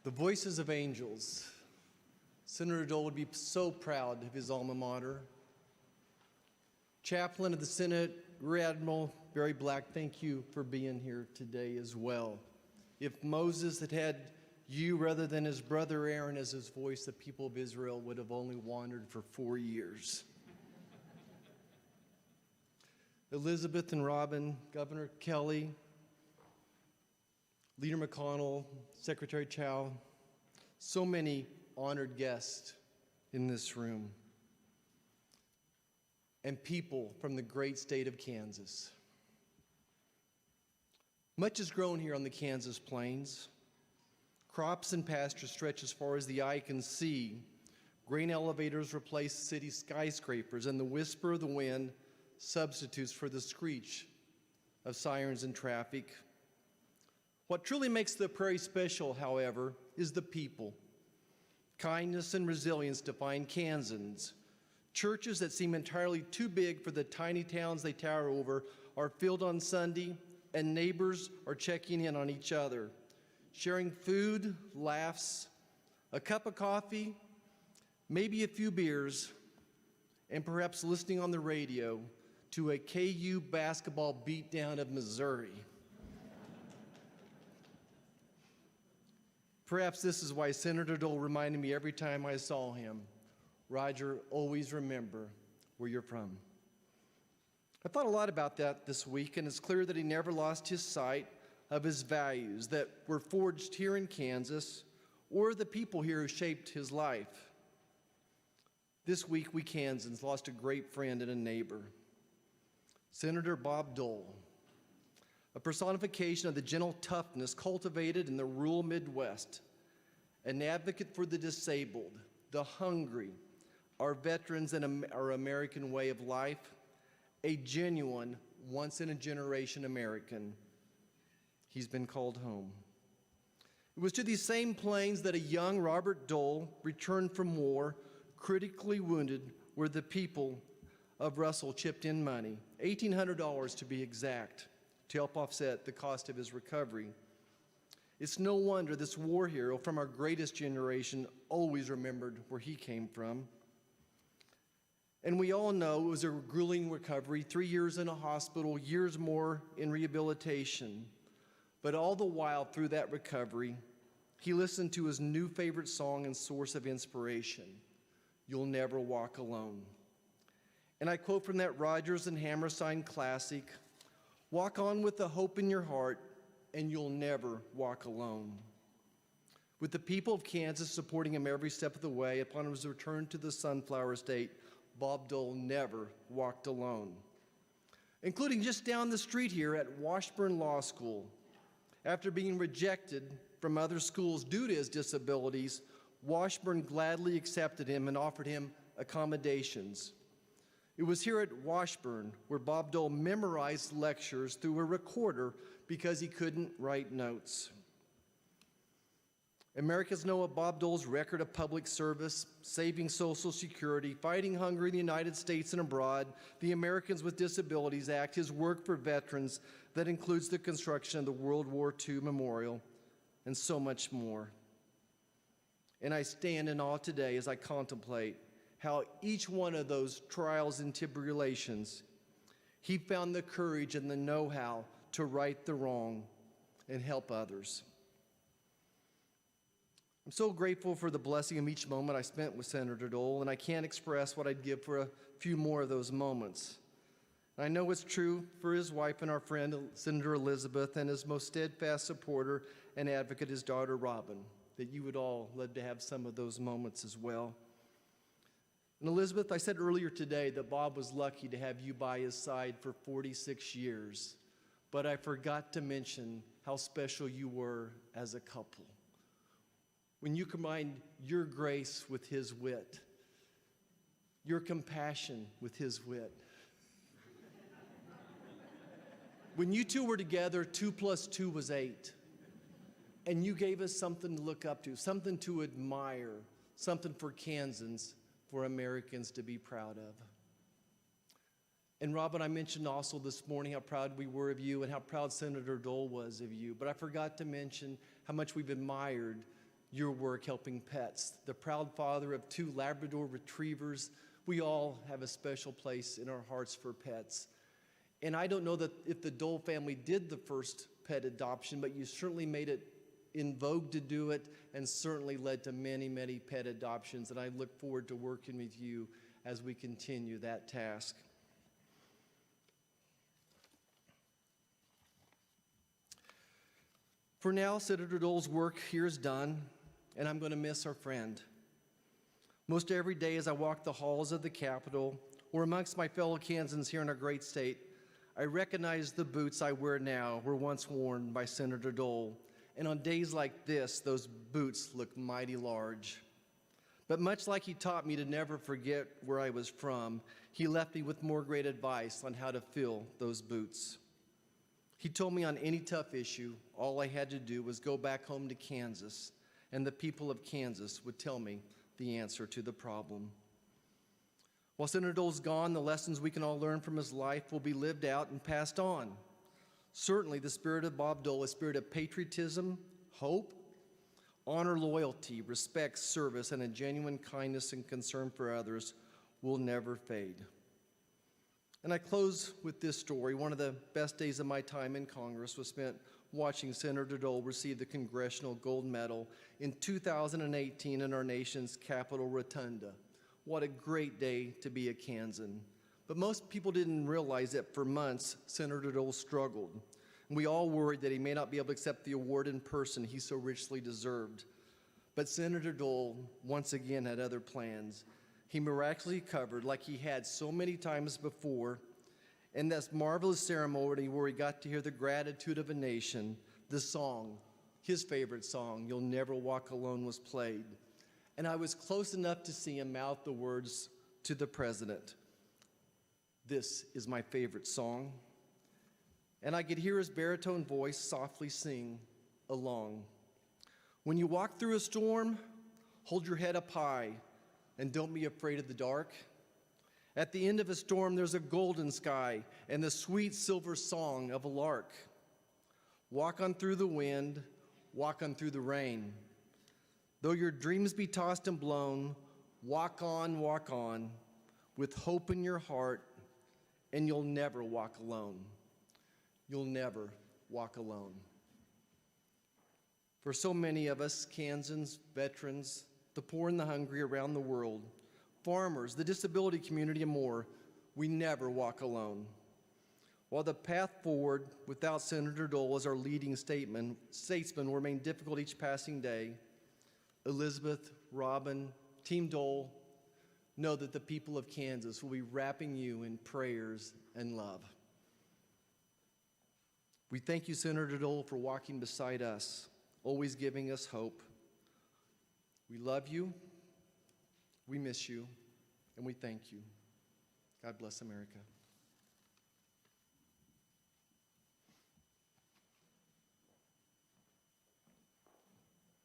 The voices of angels. Senator Dole would be so proud of his alma mater. Chaplain of the Senate, Rear Admiral Barry Black, thank you for being here today as well. If Moses had had you rather than his brother Aaron as his voice, the people of Israel would have only wandered for 4 years. Elizabeth and Robin, Governor Kelly, Leader McConnell, Secretary Chow, so many honored guests in this room, and people from the great state of Kansas. Much is grown here on the Kansas plains. Crops and pastures stretch as far as the eye can see. Grain elevators replace city skyscrapers, and the whisper of the wind substitutes for the screech of sirens and traffic. What truly makes the prairie special, however, is the people. Kindness and resilience define Kansans. Churches that seem entirely too big for the tiny towns they tower over are filled on Sunday, and neighbors are checking in on each other, sharing food, laughs, a cup of coffee, maybe a few beers, and perhaps listening on the radio to a KU basketball beatdown of Missouri. Perhaps this is why Senator Dole reminded me every time I saw him, Roger, always remember where you're from. I thought a lot about that this week, and it's clear that he never lost his sight of his values that were forged here in Kansas, or the people here who shaped his life. This week, we Kansans lost a great friend and a neighbor, Senator Bob Dole, a personification of the gentle toughness cultivated in the rural Midwest, an advocate for the disabled, the hungry, our veterans, and our American way of life, a genuine, once-in-a-generation American. He's been called home. It was to these same plains that a young Robert Dole returned from war, critically wounded, where the people of Russell chipped in money, $1,800 to be exact, to help offset the cost of his recovery. It's no wonder this war hero from our greatest generation always remembered where he came from. And we all know it was a grueling recovery, 3 years in a hospital, years more in rehabilitation. But all the while through that recovery, he listened to his new favorite song and source of inspiration, "You'll Never Walk Alone." And I quote from that Rodgers and Hammerstein classic, "Walk on with the hope in your heart, and you'll never walk alone." With the people of Kansas supporting him every step of the way, upon his return to the Sunflower State, Bob Dole never walked alone, including just down the street here at Washburn Law School. After being rejected from other schools due to his disabilities, Washburn gladly accepted him and offered him accommodations. It was here at Washburn where Bob Dole memorized lectures through a recorder because he couldn't write notes. Americans know of Bob Dole's record of public service, saving Social Security, fighting hunger in the United States and abroad, the Americans with Disabilities Act, his work for veterans that includes the construction of the World War II Memorial, and so much more. And I stand in awe today as I contemplate how each one of those trials and tribulations, he found the courage and the know-how to right the wrong and help others. I'm so grateful for the blessing of each moment I spent with Senator Dole, and I can't express what I'd give for a few more of those moments. I know it's true for his wife and our friend, Senator Elizabeth, and his most steadfast supporter and advocate, his daughter, Robin, that you would all love to have some of those moments as well. And Elizabeth, I said earlier today that Bob was lucky to have you by his side for 46 years, but I forgot to mention how special you were as a couple. When you combined your grace with his wit, your compassion with his wit. When you two were together, 2 + 2 was 8. And you gave us something to look up to, something to admire, something for Kansans, for Americans to be proud of. And Robin, I mentioned also this morning how proud we were of you and how proud Senator Dole was of you, but I forgot to mention how much we've admired your work helping pets. The proud father of 2 Labrador retrievers, we all have a special place in our hearts for pets. And I don't know that if the Dole family did the first pet adoption, but you certainly made it in vogue to do it, and certainly led to many, many pet adoptions. And I look forward to working with you as we continue that task. For now, Senator Dole's work here is done, and I'm going to miss our friend. Most every day as I walk the halls of the Capitol, or amongst my fellow Kansans here in our great state, I recognize the boots I wear now were once worn by Senator Dole. And on days like this, those boots look mighty large. But much like he taught me to never forget where I was from, he left me with more great advice on how to fill those boots. He told me on any tough issue, all I had to do was go back home to Kansas, and the people of Kansas would tell me the answer to the problem. While Senator Dole's gone, the lessons we can all learn from his life will be lived out and passed on. Certainly, the spirit of Bob Dole, a spirit of patriotism, hope, honor, loyalty, respect, service, and a genuine kindness and concern for others will never fade. And I close with this story. One of the best days of my time in Congress was spent watching Senator Dole receive the Congressional Gold Medal in 2018 in our nation's Capitol Rotunda. What a great day to be a Kansan. But most people didn't realize that for months, Senator Dole struggled. And we all worried that he may not be able to accept the award in person he so richly deserved. But Senator Dole once again had other plans. He miraculously covered, like he had so many times before, in this marvelous ceremony where he got to hear the gratitude of a nation, the song, his favorite song, "You'll Never Walk Alone," was played. And I was close enough to see him mouth the words to the president. "This is my favorite song." And I could hear his baritone voice softly sing along. "When you walk through a storm, hold your head up high and don't be afraid of the dark. At the end of a storm, there's a golden sky and the sweet silver song of a lark. Walk on through the wind, walk on through the rain. Though your dreams be tossed and blown, walk on, with hope in your heart, and you'll never walk alone. You'll never walk alone." For so many of us, Kansans, veterans, the poor and the hungry around the world, farmers, the disability community, and more, we never walk alone. While the path forward without Senator Dole as our leading statesman will remain difficult each passing day, Elizabeth, Robin, Team Dole, know that the people of Kansas will be wrapping you in prayers and love. We thank you, Senator Dole, for walking beside us, always giving us hope. We love you, we miss you, and we thank you. God bless America.